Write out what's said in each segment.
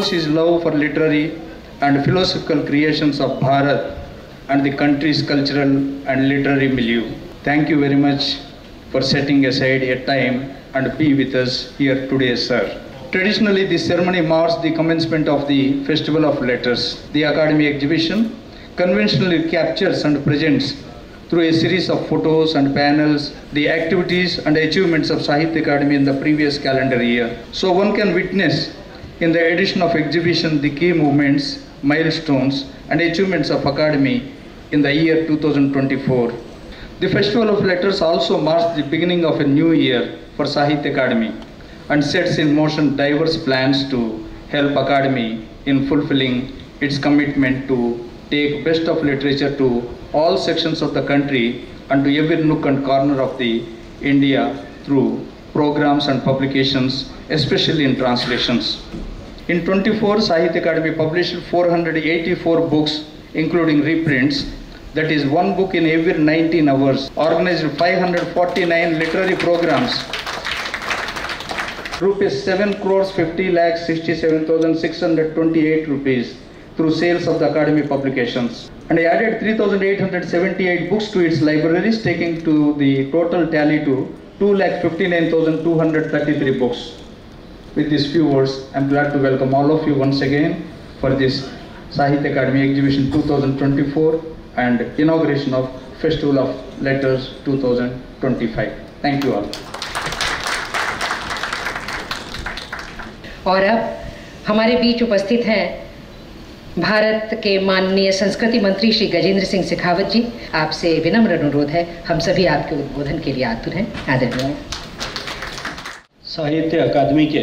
shows his love for literary and philosophical creations of Bharat and the country's cultural and literary milieu. Thank you very much for setting aside a time and be with us here today, sir. Traditionally, this ceremony marks the commencement of the Festival of Letters. The Academy exhibition conventionally captures and presents through a series of photos and panels the activities and achievements of Sahitya Akademi in the previous calendar year. So one can witness in the edition of exhibition the key movements, milestones and achievements of Academy in the year 2024. The Festival of Letters also marks the beginning of a new year for Sahitya Akademi and sets in motion diverse plans to help Academy in fulfilling its commitment to take best of literature to all sections of the country and to every nook and corner of the India through programs and publications, especially in translations. In 24, Sahitya Akademi published 484 books, including reprints, that is one book in every 19 hours, organized 549 literary programs, rupees 7 crores 50 lakhs 67,628 rupees through sales of the Academy publications, and added 3,878 books to its libraries, taking to the total tally to 2,59,233 books. With these few words, I am glad to welcome all of you once again for this Sahitya Akademi Exhibition 2024 and inauguration of Festival of Letters 2025. Thank you all. और अब हमारे बीच उपस्थित हैं भारत के माननीय संस्कृति मंत्री श्री गजेंद्र सिंह शेखावत जी। आपसे विनम्र अनुरोध है, हम सभी आपके उद्बोधन के लिए आतुर हैं। आदरणीय। साहित्य अकादमी के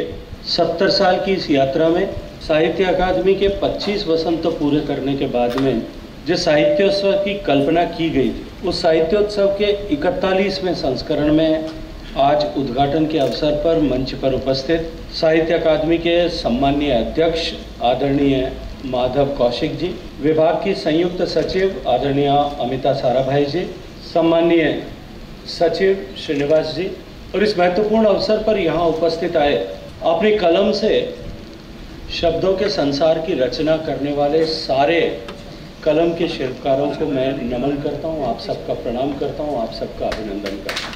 70 साल की इस यात्रा में साहित्य अकादमी के 25 वसंत पूरे करने के बाद में जिस साहित्योत्सव की कल्पना की गई थी, उस साहित्योत्सव के 41वें संस्करण में आज उद्घाटन के अवसर पर मंच पर उपस्थित साहित्य अकादमी के सम्माननीय अध्यक्ष आदरणीय माधव कौशिक जी, विभाग की संयुक्त सचिव आदरणीय अमिता साराभाई जी, सम्माननीय सचिव श्रीनिवास जी, और इस महत्वपूर्ण अवसर पर यहाँ उपस्थित आए अपनी कलम से शब्दों के संसार की रचना करने वाले सारे कलम के शिल्पकारों को मैं नमन करता हूँ, आप सबका प्रणाम करता हूँ, आप सबका अभिनंदन करता हूँ।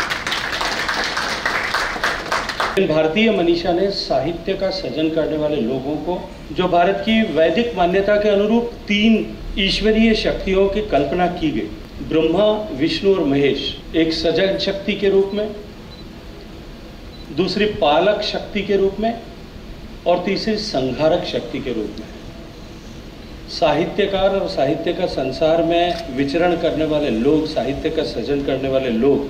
भारतीय मनीषा ने साहित्य का सृजन करने वाले लोगों को, जो भारत की वैदिक मान्यता के अनुरूप 3 ईश्वरीय शक्तियों की कल्पना की गई, ब्रह्मा, विष्णु और महेश, एक सृजन शक्ति के रूप में, दूसरी पालक शक्ति के रूप में और तीसरी संहारक शक्ति के रूप में। साहित्यकार और साहित्य का संसार में विचरण करने वाले लोग, साहित्य का सृजन करने वाले लोग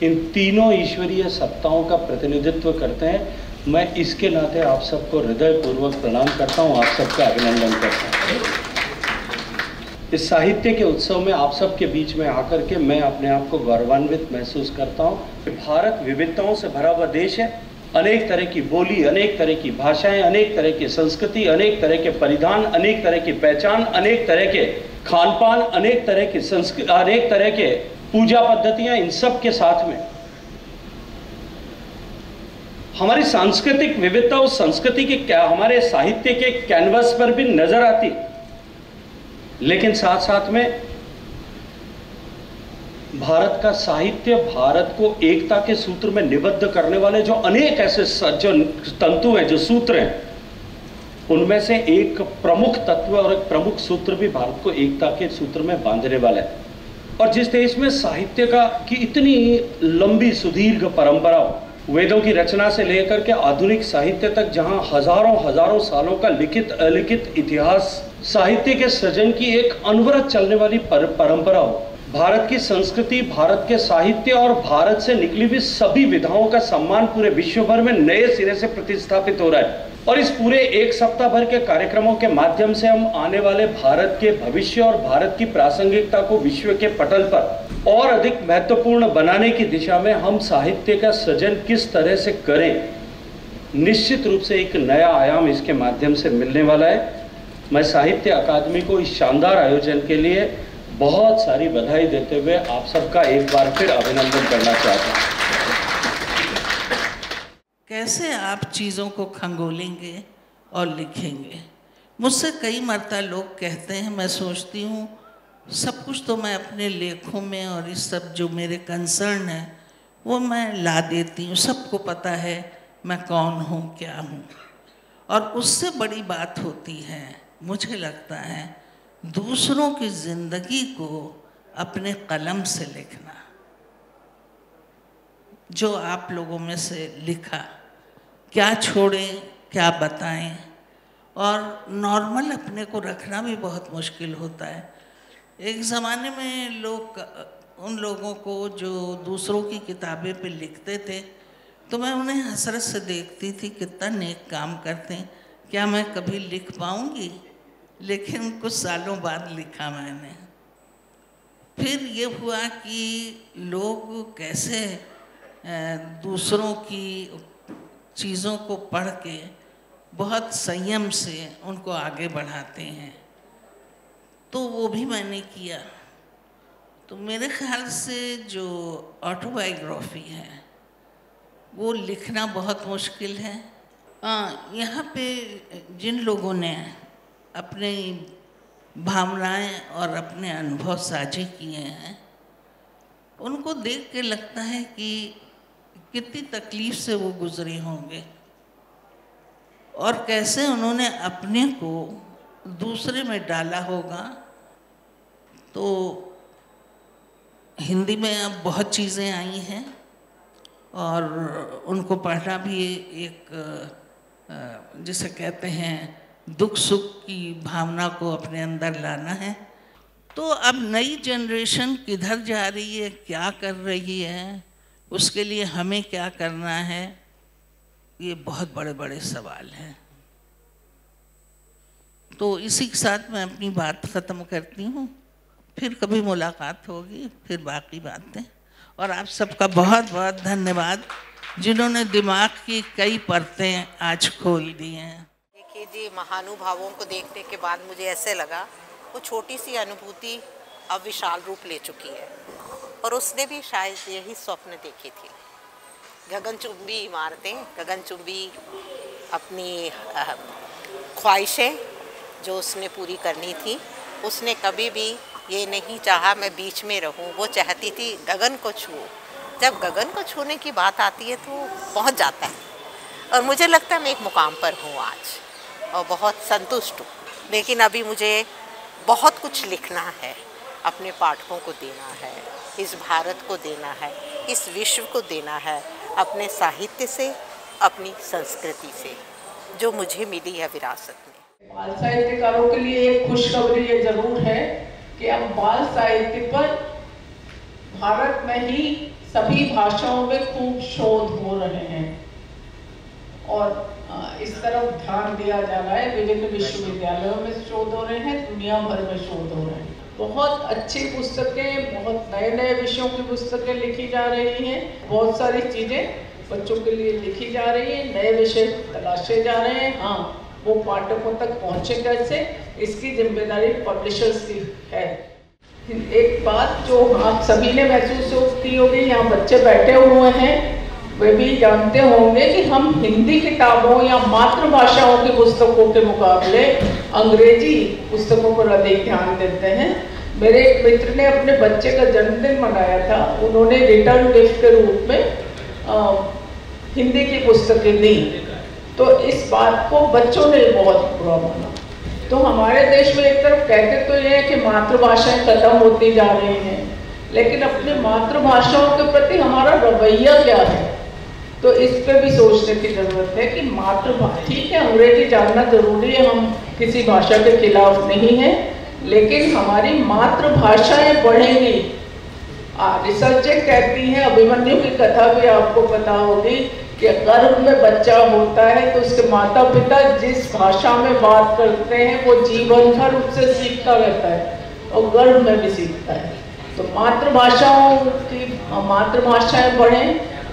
इन तीनों ईश्वरीय सत्ताओं का प्रतिनिधित्व करते हैं। मैं इसके नाते आप सबको हृदयपूर्वक प्रणाम करता हूं, आप सबका अभिनंदन करता हूं। इस साहित्य के उत्सव में आप सबके बीच में आकर के मैं अपने आप को गौरवान्वित महसूस करता हूं। भारत विविधताओं से भरा हुआ देश है, अनेक तरह की बोली, अनेक तरह की भाषाएं, अनेक तरह की संस्कृति, अनेक तरह के परिधान, अनेक तरह की पहचान, अनेक तरह के खानपान, अनेक तरह की अनेक तरह के पूजा पद्धतियां, इन सब के साथ में हमारी सांस्कृतिक विविधता उस संस्कृति के क्या हमारे साहित्य के कैनवस पर भी नजर आती, लेकिन साथ साथ में भारत का साहित्य भारत को एकता के सूत्र में निबद्ध करने वाले जो अनेक ऐसे जो तंतु हैं, जो सूत्र हैं, उनमें से एक प्रमुख तत्व और एक प्रमुख सूत्र भी भारत को एकता के सूत्र में बांधने वाला है। और जिस देश में साहित्य की इतनी लंबी सुदीर्घ परंपरा, वेदों की रचना से लेकर के आधुनिक साहित्य तक, जहां हजारों सालों का लिखित अलिखित इतिहास, साहित्य के सृजन की एक अनवरत चलने वाली परंपरा हो, भारत की संस्कृति, भारत के साहित्य और भारत से निकली हुई सभी विधाओं का सम्मान पूरे विश्व भर में नए सिरे से प्रतिस्थापित हो रहा है। और इस पूरे एक सप्ताह भर के कार्यक्रमों के माध्यम से हम आने वाले भारत के भविष्य और भारत की प्रासंगिकता को विश्व के पटल पर और अधिक महत्वपूर्ण बनाने की दिशा में हम साहित्य का सृजन किस तरह से करें, निश्चित रूप से एक नया आयाम इसके माध्यम से मिलने वाला है। मैं साहित्य अकादमी को इस शानदार आयोजन के लिए बहुत सारी बधाई देते हुए आप सबका एक बार फिर अभिनंदन करना चाहता हूँ। कैसे आप चीज़ों को खंगोलेंगे और लिखेंगे। मुझसे कई मरता लोग कहते हैं, मैं सोचती हूँ सब कुछ तो मैं अपने लेखों में और इस सब जो मेरे कंसर्न है वो मैं ला देती हूँ, सबको पता है मैं कौन हूँ क्या हूँ। और उससे बड़ी बात होती है, मुझे लगता है, दूसरों की ज़िंदगी को अपने कलम से लिखना। जो आप लोगों में से लिखा, क्या छोड़ें क्या बताएं, और नॉर्मल अपने को रखना भी बहुत मुश्किल होता है। एक ज़माने में लोग, उन लोगों को जो दूसरों की किताबें पे लिखते थे, तो मैं उन्हें हसरत से देखती थी, कितना नेक काम करते हैं, क्या मैं कभी लिख पाऊंगी? लेकिन कुछ सालों बाद लिखा मैंने। फिर ये हुआ कि लोग कैसे दूसरों की चीज़ों को पढ़ के बहुत संयम से उनको आगे बढ़ाते हैं, तो वो भी मैंने किया। तो मेरे ख्याल से जो ऑटोबायोग्राफी है वो लिखना बहुत मुश्किल है। यहाँ पे जिन लोगों ने अपनी भावनाएं और अपने अनुभव साझे किए हैं, उनको देख के लगता है कि कितनी तकलीफ से वो गुजरे होंगे और कैसे उन्होंने अपने को दूसरे में डाला होगा। तो हिंदी में अब बहुत चीज़ें आई हैं और उनको पढ़ना भी एक जिसे कहते हैं दुख सुख की भावना को अपने अंदर लाना है। तो अब नई जनरेशन किधर जा रही है, क्या कर रही है, उसके लिए हमें क्या करना है, ये बहुत बड़े बड़े सवाल हैं। तो इसी के साथ मैं अपनी बात ख़त्म करती हूँ। फिर कभी मुलाकात होगी, फिर बाकी बातें। और आप सबका बहुत बहुत धन्यवाद जिन्होंने दिमाग की कई परतें आज खोल दी हैं। देखिए जी, महानुभावों को देखने के बाद मुझे ऐसे लगा वो छोटी सी अनुभूति अब विशाल रूप ले चुकी है, और उसने भी शायद यही स्वप्न देखी थी। गगनचुंबी इमारतें, गगनचुंबी अपनी ख्वाहिशें जो उसने पूरी करनी थी। उसने कभी भी ये नहीं चाहा मैं बीच में रहूं, वो चाहती थी गगन को छूऊं। जब गगन को छूने की बात आती है तो पहुंच जाता है, और मुझे लगता है मैं एक मुकाम पर हूँ आज और बहुत संतुष्ट हूँ। लेकिन अभी मुझे बहुत कुछ लिखना है, अपने पाठकों को देना है, इस भारत को देना है, इस विश्व को देना है, अपने साहित्य से, अपनी संस्कृति से जो मुझे मिली है विरासत में। बाल साहित्यकारों के लिए एक खुशखबरी ये जरूर है कि अब बाल साहित्य पर भारत में ही सभी भाषाओं में खूब शोध हो रहे हैं और इस तरफ ध्यान दिया जा रहा है। विभिन्न विश्वविद्यालयों में शोध हो रहे हैं, दुनिया भर में शोध हो रहे हैं। बहुत अच्छी पुस्तकें, बहुत नए नए विषयों की पुस्तकें लिखी जा रही हैं। बहुत सारी चीज़ें बच्चों के लिए लिखी जा रही हैं, नए विषय तलाशे जा रहे हैं। हाँ, वो पाठकों तक पहुँचे कैसे, इसकी जिम्मेदारी पब्लिशर्स की है। एक बात जो आप सभी ने महसूस की होगी, यहाँ बच्चे बैठे हुए हैं, वे भी जानते होंगे कि हम हिंदी किताबों या मातृभाषाओं की पुस्तकों के मुकाबले अंग्रेजी पुस्तकों पर अधिक ध्यान देते हैं। मेरे एक मित्र ने अपने बच्चे का जन्मदिन मनाया था, उन्होंने रिटर्न गिफ्ट के रूप में हिंदी की पुस्तकें दी, तो इस बात को बच्चों ने बहुत बुरा माना। तो हमारे देश में एक तरफ कहते तो ये है कि मातृभाषाएं खत्म होती जा रही हैं, लेकिन अपनी मातृभाषाओं के प्रति हमारा रवैया क्या है, तो इस पे भी सोचने की जरूरत है कि मातृभाषा, ठीक है अंग्रेजी जानना जरूरी है, हम किसी भाषा के खिलाफ नहीं है, लेकिन हमारी मातृभाषाएं बढ़ेंगी। रिसर्चें कहती हैं, अभिमन्यु की कथा भी आपको पता होगी कि गर्भ में बच्चा होता है तो उसके माता पिता जिस भाषा में बात करते हैं वो जीवन भर उससे सीखता रहता है और गर्भ में भी सीखता है। तो मातृभाषाएं बढ़ें,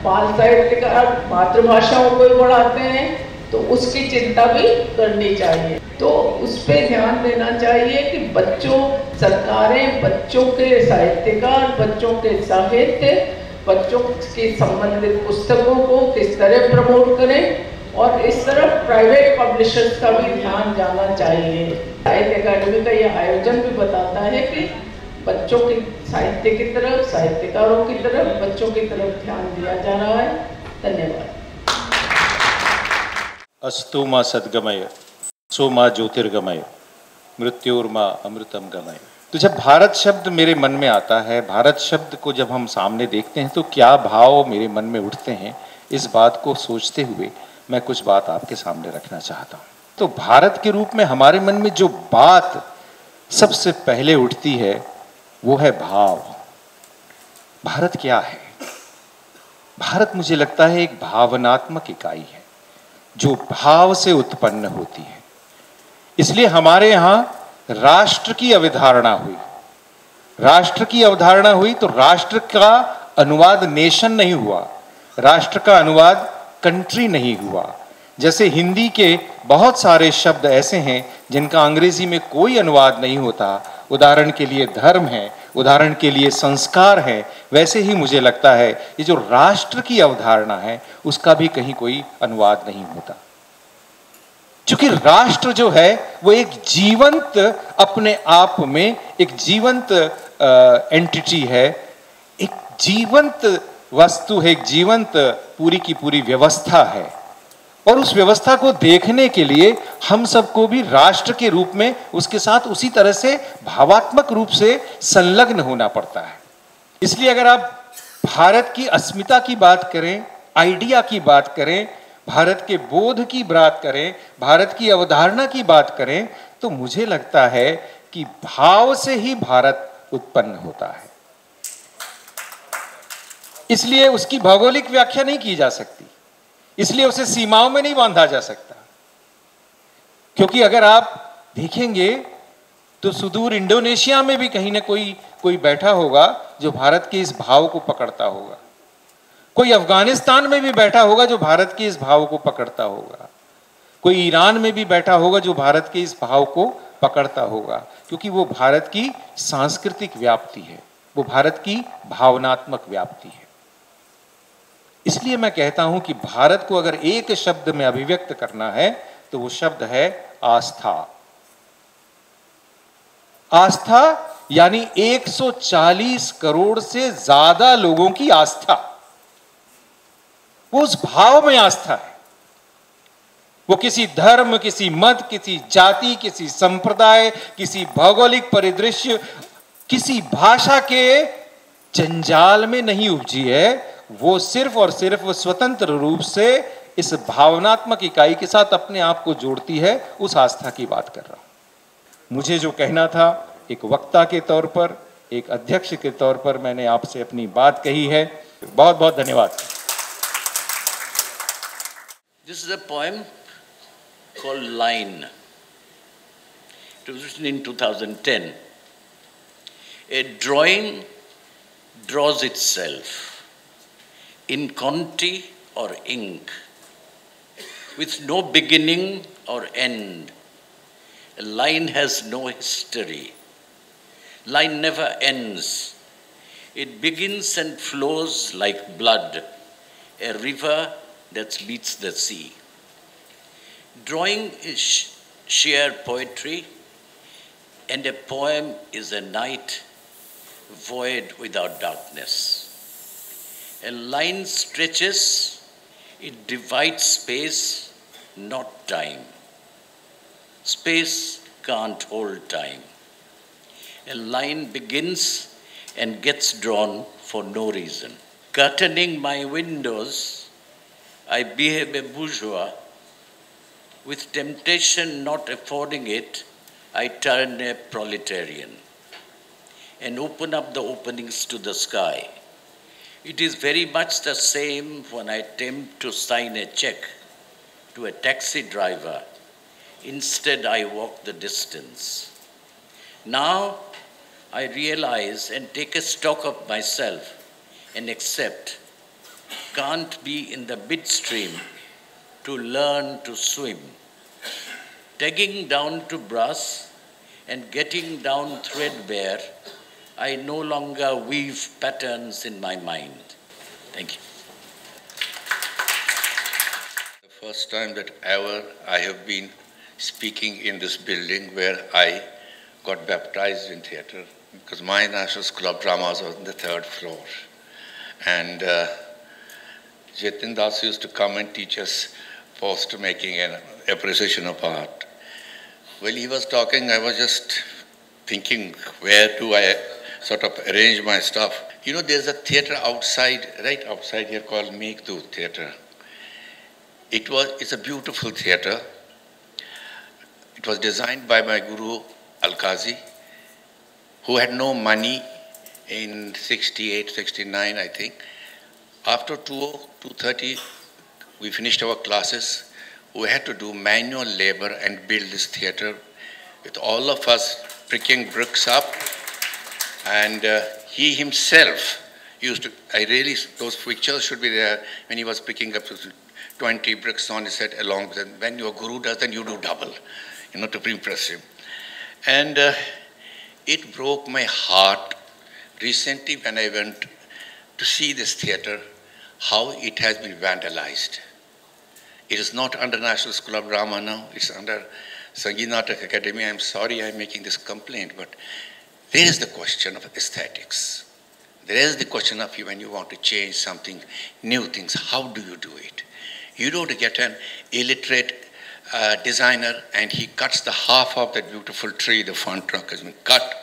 बाल साहित्यकार मातृभाषाओं को बढ़ाते हैं, तो उसकी चिंता भी करनी चाहिए। तो उस पर ध्यान देना चाहिए कि बच्चों, सरकारें बच्चों के साहित्यकार, बच्चों के साहित्य, बच्चों के संबंधित पुस्तकों को किस तरह प्रमोट करें और इस तरफ प्राइवेट पब्लिशर्स का भी ध्यान जाना चाहिए। साहित्य अकादमी का यह आयोजन भी बताता है कि बच्चों की साहित्य की तरफ, साहित्यकारों की तरफ, बच्चों की तरफ ध्यान दिया जा रहा है। धन्यवाद। अस्तु मां सद्गमय, सो मां ज्योतिर्गमय, मृत्योर्मा अमृतम गमय। तो जब भारत शब्द मेरे मन में आता है, भारत शब्द को जब हम सामने देखते हैं तो क्या भाव मेरे मन में उठते हैं, इस बात को सोचते हुए मैं कुछ बात आपके सामने रखना चाहता हूँ। तो भारत के रूप में हमारे मन में जो बात सबसे पहले उठती है वो है भाव। भारत क्या है? भारत मुझे लगता है एक भावनात्मक इकाई है जो भाव से उत्पन्न होती है। इसलिए हमारे यहाँ राष्ट्र की अवधारणा हुई। राष्ट्र की अवधारणा हुई तो राष्ट्र का अनुवाद नेशन नहीं हुआ, राष्ट्र का अनुवाद कंट्री नहीं हुआ। जैसे हिंदी के बहुत सारे शब्द ऐसे हैं जिनका अंग्रेजी में कोई अनुवाद नहीं होता, उदाहरण के लिए धर्म है, उदाहरण के लिए संस्कार है, वैसे ही मुझे लगता है ये जो राष्ट्र की अवधारणा है उसका भी कहीं कोई अनुवाद नहीं होता। क्योंकि राष्ट्र जो है वो एक जीवंत, अपने आप में एक जीवंत एंटिटी है, एक जीवंत वस्तु है, एक जीवंत पूरी की पूरी व्यवस्था है। और उस व्यवस्था को देखने के लिए हम सबको भी राष्ट्र के रूप में उसके साथ उसी तरह से भावात्मक रूप से संलग्न होना पड़ता है। इसलिए अगर आप भारत की अस्मिता की बात करें, आइडिया की बात करें, भारत के बोध की बात करें, भारत की अवधारणा की बात करें, तो मुझे लगता है कि भाव से ही भारत उत्पन्न होता है। इसलिए उसकी भौगोलिक व्याख्या नहीं की जा सकती, इसलिए उसे सीमाओं में नहीं बांधा जा सकता। क्योंकि अगर आप देखेंगे तो सुदूर इंडोनेशिया में भी कहीं ना कोई बैठा होगा जो भारत के इस भाव को पकड़ता होगा, कोई अफगानिस्तान में भी बैठा होगा जो भारत के इस भाव को पकड़ता होगा, कोई ईरान में भी बैठा होगा जो भारत के इस भाव को पकड़ता होगा, क्योंकि वो भारत की सांस्कृतिक व्याप्ति है, वो भारत की भावनात्मक व्याप्ति है। इसलिए मैं कहता हूं कि भारत को अगर एक शब्द में अभिव्यक्त करना है तो वो शब्द है आस्था। आस्था यानी 140 करोड़ से ज्यादा लोगों की आस्था, वो उस भाव में आस्था है। वो किसी धर्म, किसी मत, किसी जाति, किसी संप्रदाय, किसी भौगोलिक परिदृश्य, किसी भाषा के जंजाल में नहीं उपजी है। वो सिर्फ और सिर्फ स्वतंत्र रूप से इस भावनात्मक इकाई के साथ अपने आप को जोड़ती है। उस आस्था की बात कर रहा हूं। मुझे जो कहना था, एक वक्ता के तौर पर, एक अध्यक्ष के तौर पर मैंने आपसे अपनी बात कही है। बहुत बहुत धन्यवाद। This is a poem called Line. It was written in 2010. A drawing draws itself in conti or ink, with no beginning or end. A line has no history. Line never ends. It begins and flows like blood, a river that meets the sea. Drawing is sheer poetry, and a poem is a night void without darkness. A line stretches, it divides space, not time. Space can't hold time. A line begins and gets drawn for no reason. Curtaining my windows, I behave a bourgeois. With temptation not affording it, I turn a proletarian and open up the openings to the sky. It is very much the same when I attempt to sign a check to a taxi driver. Instead, I walk the distance. Now, I realize and take a stock of myself and accept, can't be in the midstream to learn to swim. Tagging down to brass and getting down threadbare, I no longer weave patterns in my mind. Thank you. first time that ever I have been speaking in this building where I got baptized in theatre, because my National School of Dramas was on the 3rd floor. And Jatin Das used to come and teach us poster making and appreciation of art. While he was talking, I was just thinking, where do I sort of arrange my stuff? You know, there's a theatre outside, right outside here, called Meghdoot Theatre. It's a beautiful theatre. It was designed by my guru Al-Qazi, who had no money in 68, 69, I think. After 2:30, we finished our classes. We had to do manual labor and build this theatre with all of us pricking bricks up. And he himself used to, those pictures should be there when he was picking up 20 bricks on his head along with it. When your guru does, then you do double, you know, to impress him. And it broke my heart recently when I went to see this theatre, how it has been vandalized. It is not under National School of Drama now, it's under Sangeet Natak Academy. I'm sorry I'm making this complaint, but there is the question of aesthetics. There is the question of when you want to change something, new things, how do you do it? You don't get an illiterate designer and he cuts the half of that beautiful tree, the front trunk has been cut,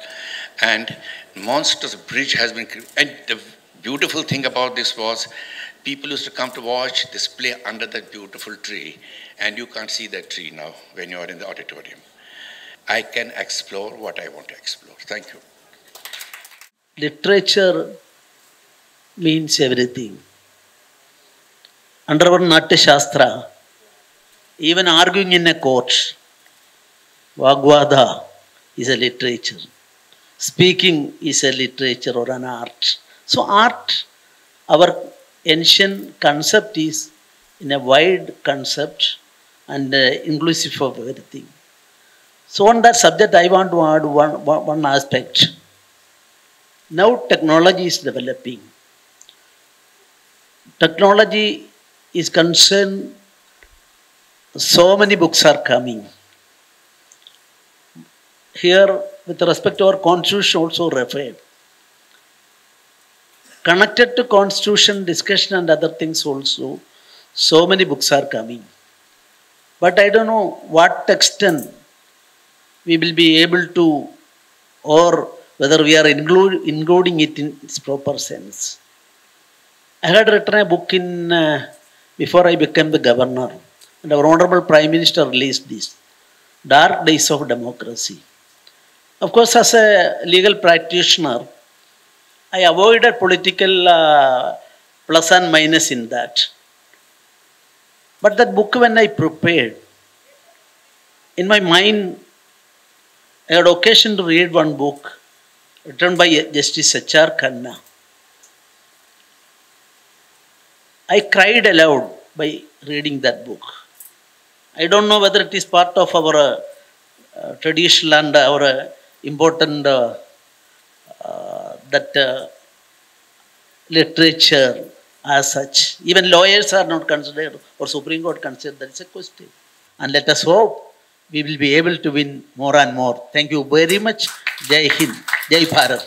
and monstrous bridge has been created. And the beautiful thing about this was, people used to come to watch this play under that beautiful tree, and you can't see that tree now when you are in the auditorium. I can explore what I want to explore. Thank you. Literature means everything. Under our Natya Shastra, even arguing in a court, Vagvada is a literature. Speaking is a literature or an art. So art, our ancient concept is in a wide concept and inclusive of everything. So on that subject, I want to add one aspect. Now technology is developing. Technology is concerned, so many books are coming. Here, with respect to our constitution also referred. Connected to constitution discussion and other things also, so many books are coming. But I don't know what extent we will be able to, or whether we are including it in its proper sense. I had written a book before I became the governor, and our Honorable Prime Minister released this, Dark Days of Democracy. Of course, as a legal practitioner, I avoided political plus and minus in that. But that book, when I prepared, in my mind, I had occasion to read one book written by Justice H.R. Khanna. I cried aloud by reading that book. I don't know whether it is part of our traditional and our important literature as such. Even lawyers are not considered, or Supreme Court considered that is a question. And let us hope we will be able to win more and more. Thank you very much. Jai Hind. Jai Bharat.